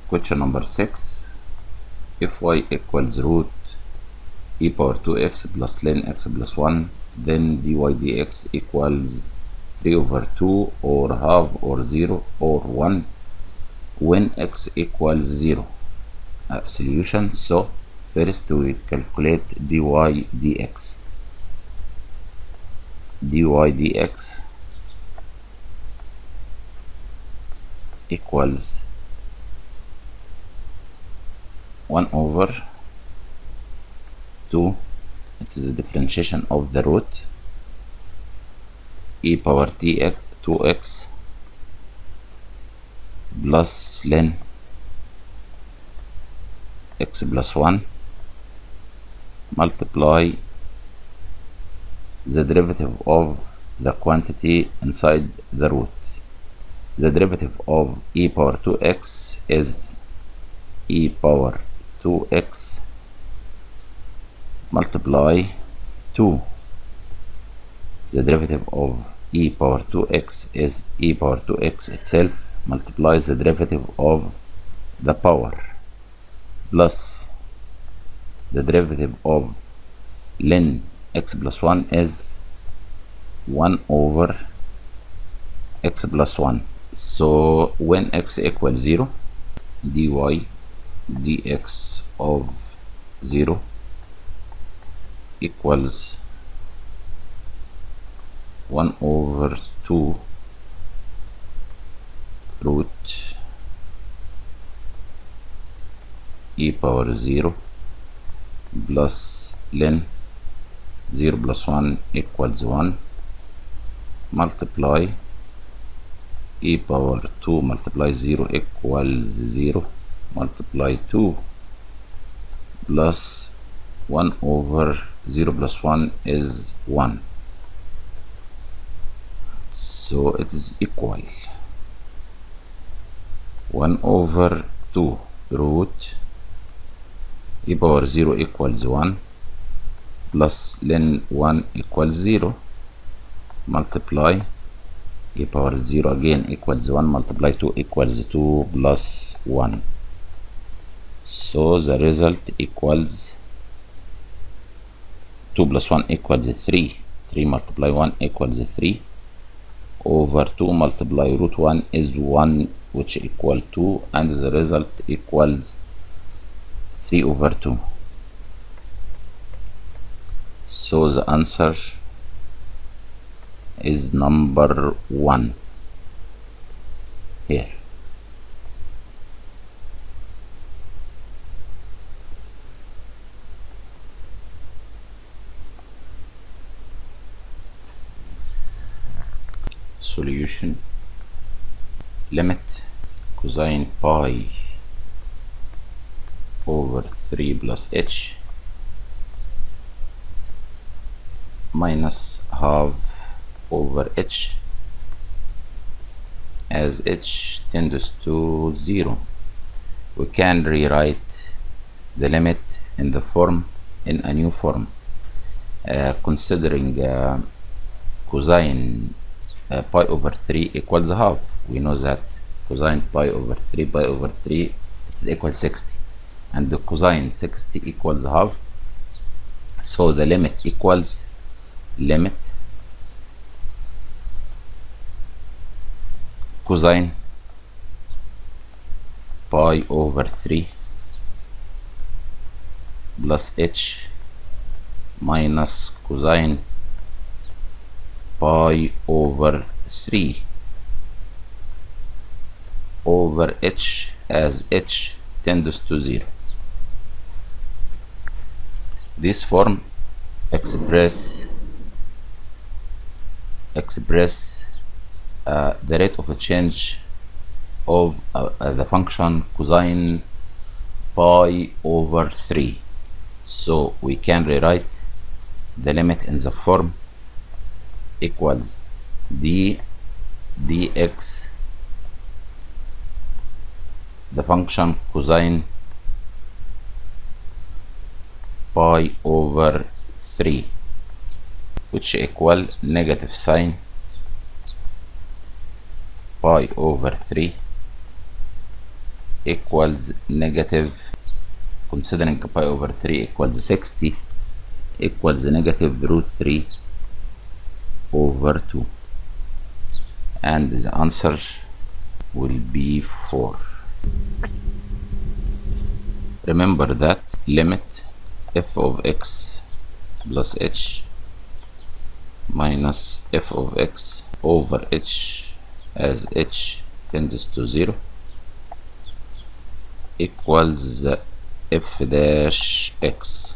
Question number 6. If y equals root e power 2x plus ln x plus 1, then dy dx equals 3 over 2 or half or 0 or 1 when x equals 0. Solution. So first we calculate dy dx. dy dx equals 1 over 2, it is the differentiation of the root e power tx 2x plus ln x plus 1 multiply the derivative of the quantity inside the root. The derivative of e power 2x is e power 2x multiply 2. The derivative of e power 2x is e power 2x itself multiplies the derivative of the power plus the derivative of ln x plus 1 is 1 over x plus 1. So when x equals 0, dy dx of 0 equals 1 over 2 root e power 0 plus ln 0 plus 1 equals 1 multiply e power 2 multiply 0 equals 0 multiply 2 plus 1 over 0 plus 1 is 1. So it is equal 1 over 2 root e power 0 equals 1 plus ln 1 equals 0 multiply e power 0 again equals 1 multiply 2 equals 2 plus 1. So the result equals 2 plus 1 equals 3. 3 multiply 1 equals 3 over 2 multiply root 1 is 1, which equal 2, and the result equals 3 over 2. So the answer is number 1 here. Solution. Limit cosine pi over 3 plus h minus half over h as h tends to 0. We can rewrite the limit in a new form, considering cosine pi over 3 equals half. We know that cosine pi over 3 is equal 60, and the cosine 60 equals half. So the limit equals limit cosine pi over 3 plus h minus cosine pi over 3 over h as h tends to 0. This form express the rate of a change of the function cosine pi over 3. So we can rewrite the limit in the form equals d dx, the function cosine pi over 3, which equal negative sine pi over 3 equals negative, considering pi over 3 equals 60, equals negative root 3 over 2, and the answer will be 4. Remember that limit f of x plus h minus f of x over h as h tends to 0 equals f dash x,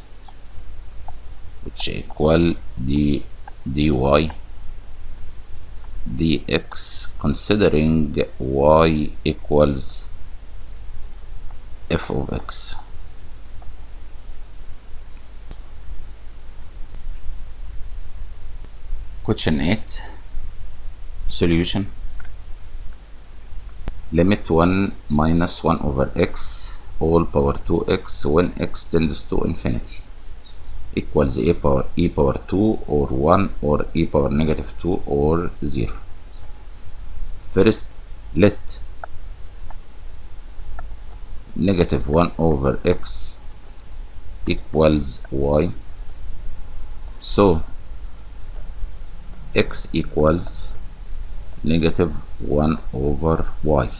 which equal dy dx, considering y equals f of x. Question 8. Solution. Limit 1 minus 1 over x all power 2x when x tends to infinity equals e power 2 or 1 or e power negative 2 or 0. First, let negative 1 over x equals y, so x equals negative 1 over y.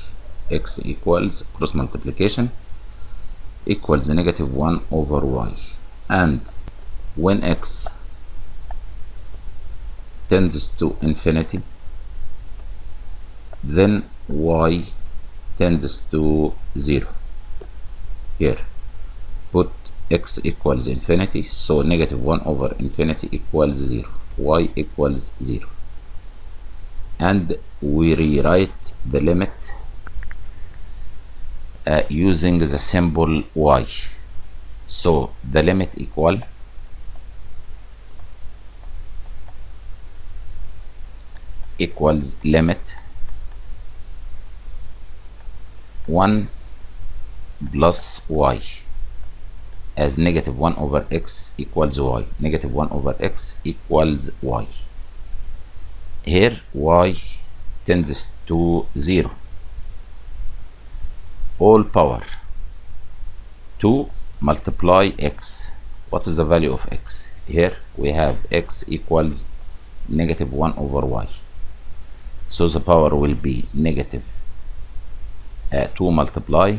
X equals cross multiplication equals negative 1 over y, and when x tends to infinity, then y tends to 0. Here put x equals infinity, so negative 1 over infinity equals 0, y equals 0, and we rewrite the limit using the symbol y. So the limit equals limit 1 plus y as negative 1 over x equals y, negative 1 over x equals y. Here y tends to 0, all power 2 multiply x. What is the value of x? Here we have x equals negative 1 over y, so the power will be negative 2 multiply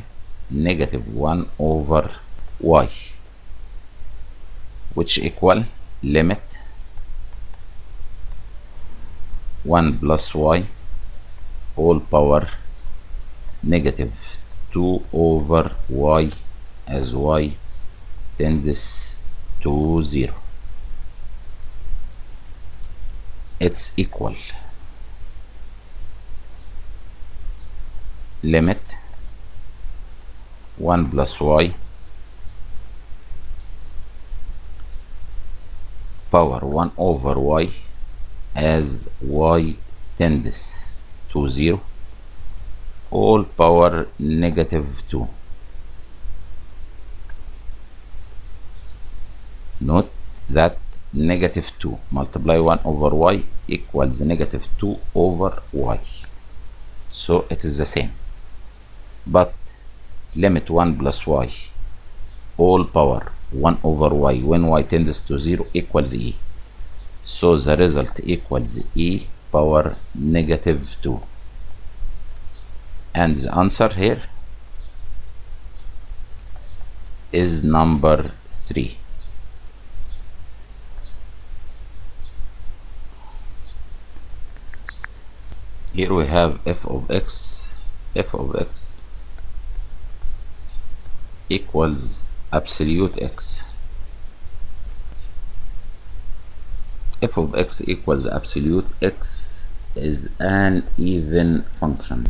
negative 1 over y, which equal limit 1 plus y all power negative 2 over y as y tends to 0. It's equal limit 1 plus y power 1 over y as y tends to 0 all power negative 2. Note that negative 2 multiply 1 over y equals negative 2 over y, so it is the same, but limit 1 plus y all power 1 over y when y tends to 0 equals e, so the result equals e power negative 2, and the answer here is number 3. Here we have f of x equals absolute x. F of x equals absolute x is an even function.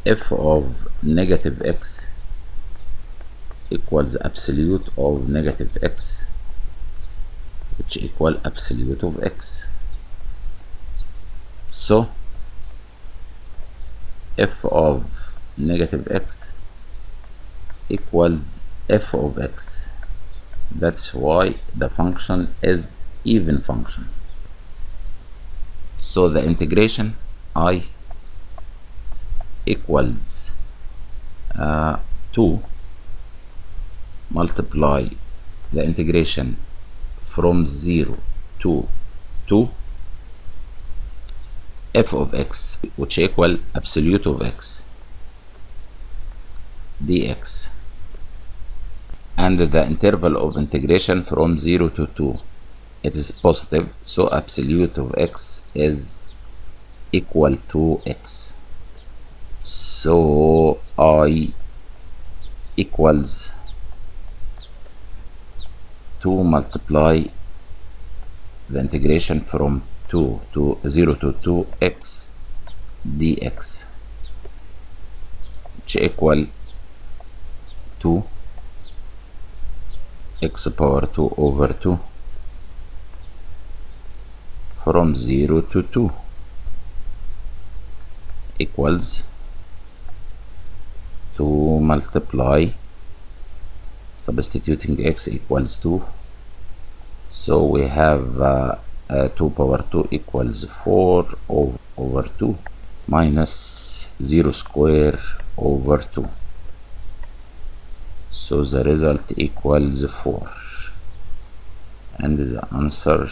F of negative x equals absolute of negative x, which equal absolute of x. So f of negative x equals f of x. That's why the function is even function. So the integration I equals 2 multiply the integration from 0 to 2 f of x, which equal absolute of x dx, and the interval of integration from 0 to 2, it is positive, so absolute of x is equal to x. So I equals 2 multiply the integration from 2 to 0 to 2x dx, which equal 2 x power 2 over 2 from 0 to 2 equals 2 multiply, substituting x equals 2, so we have 2 power 2 equals 4 over 2 minus 0 square over 2, so the result equals 4, and the answer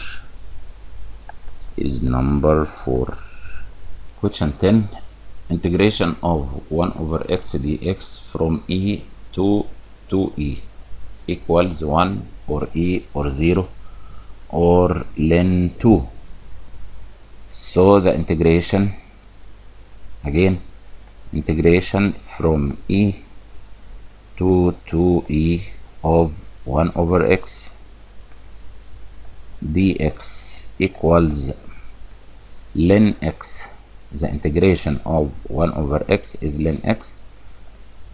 is number 4. Question 10. Integration of 1 over x dx from e to 2e equals 1 or e or 0 or ln 2. So the integration, again, integration from e to 2e of 1 over x dx equals ln x. The integration of 1 over x is ln x,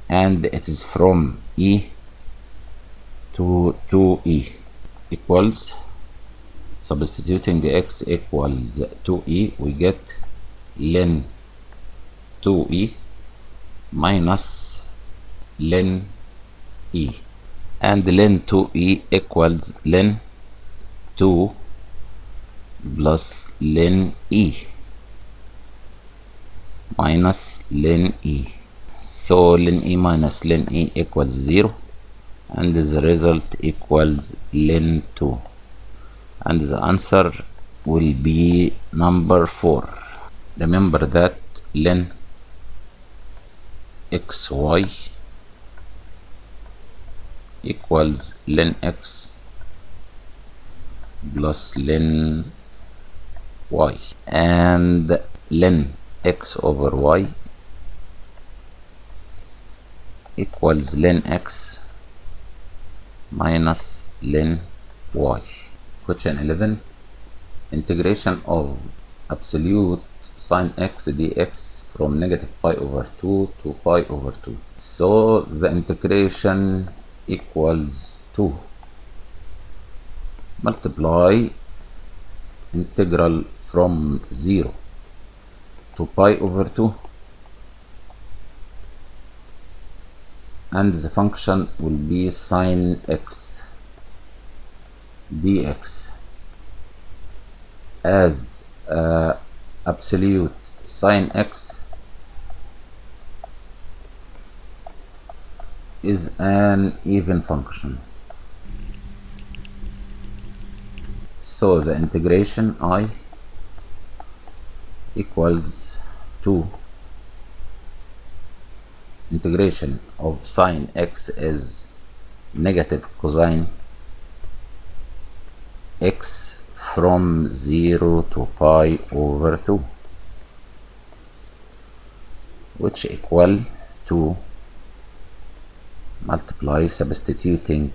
and it is from e to 2e equals, substituting x equals 2e, we get ln 2e minus ln e, and ln 2e equals ln 2 plus ln e minus ln e, so ln e minus ln e equals 0, and the result equals ln 2, and the answer will be number 4. Remember that ln xy equals ln x plus ln y, and ln x over y equals ln x minus ln y. Question 11. Integration of absolute sine x dx from negative pi over 2 to pi over 2. So the integration equals 2 multiply integral from 0 to pi over 2, and the function will be sine x dx, as absolute sine x is an even function, so the integration I equals 2 integration of sine x is negative cosine x from 0 to pi over 2, which equal to multiply, substituting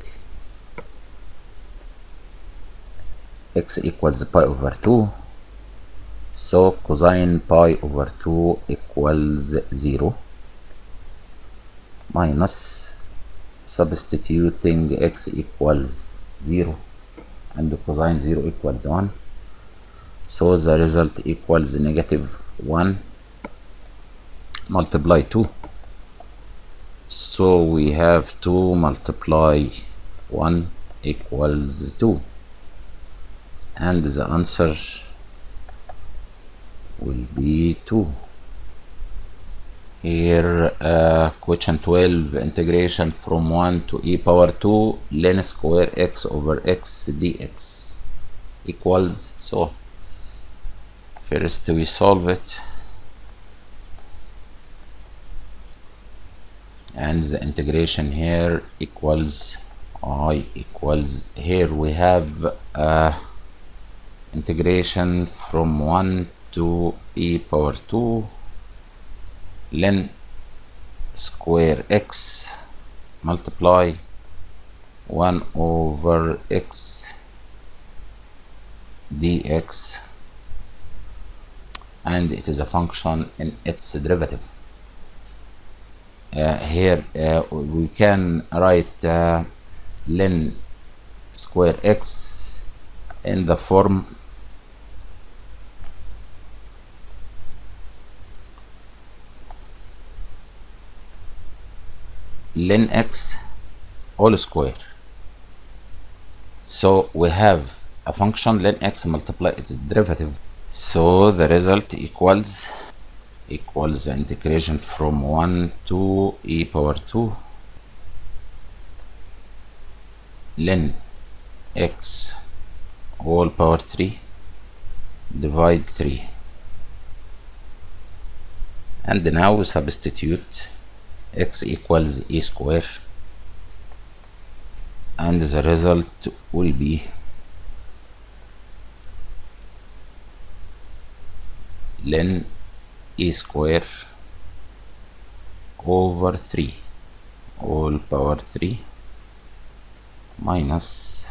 x equals pi over 2, so cosine pi over 2 equals 0, minus substituting x equals 0 and cosine 0 equals 1, so the result equals negative 1 multiply 2, so we have 2 multiply 1 equals 2, and the answer will be 2. Here question 12, integration from 1 to e power 2 ln square x over x dx equals, so first we solve it, and the integration here equals I equals, here we have integration from 1 to e power 2 ln square x multiply 1 over x dx, and it is a function in its derivative. Here we can write ln square x in the form ln x whole square. So we have a function ln x multiply its derivative, so the result equals the integration from 1 to e power 2 ln x whole power 3 divide 3, and now we substitute x equals e square, and the result will be ln e square over 3 whole power 3 minus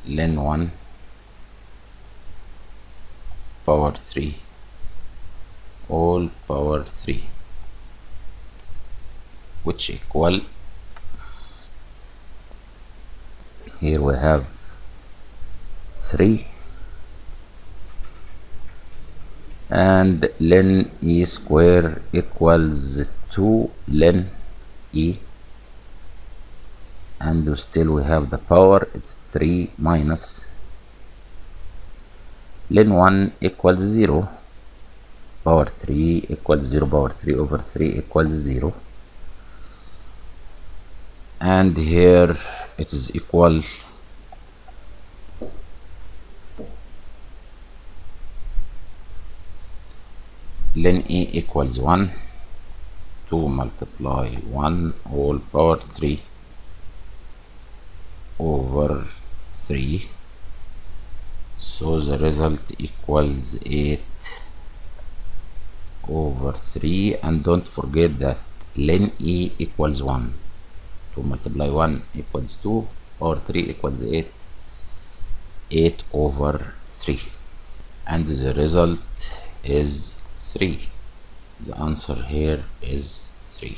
ln 1 power 3 whole power 3, which equal, here we have 3 and ln e square equals 2 ln e, and still we have the power, it's 3 minus ln 1 equals 0 power 3 equals 0 power 3 over 3 equals 0, and here it is equal ln e equals 1, 2 multiply 1 whole power 3 over 3, so the result equals 8 over 3, and don't forget that ln e equals 1, 2 multiply 1 equals 2 or 3 equals 8, 8 over 3, and the result is 3. The answer here is 3.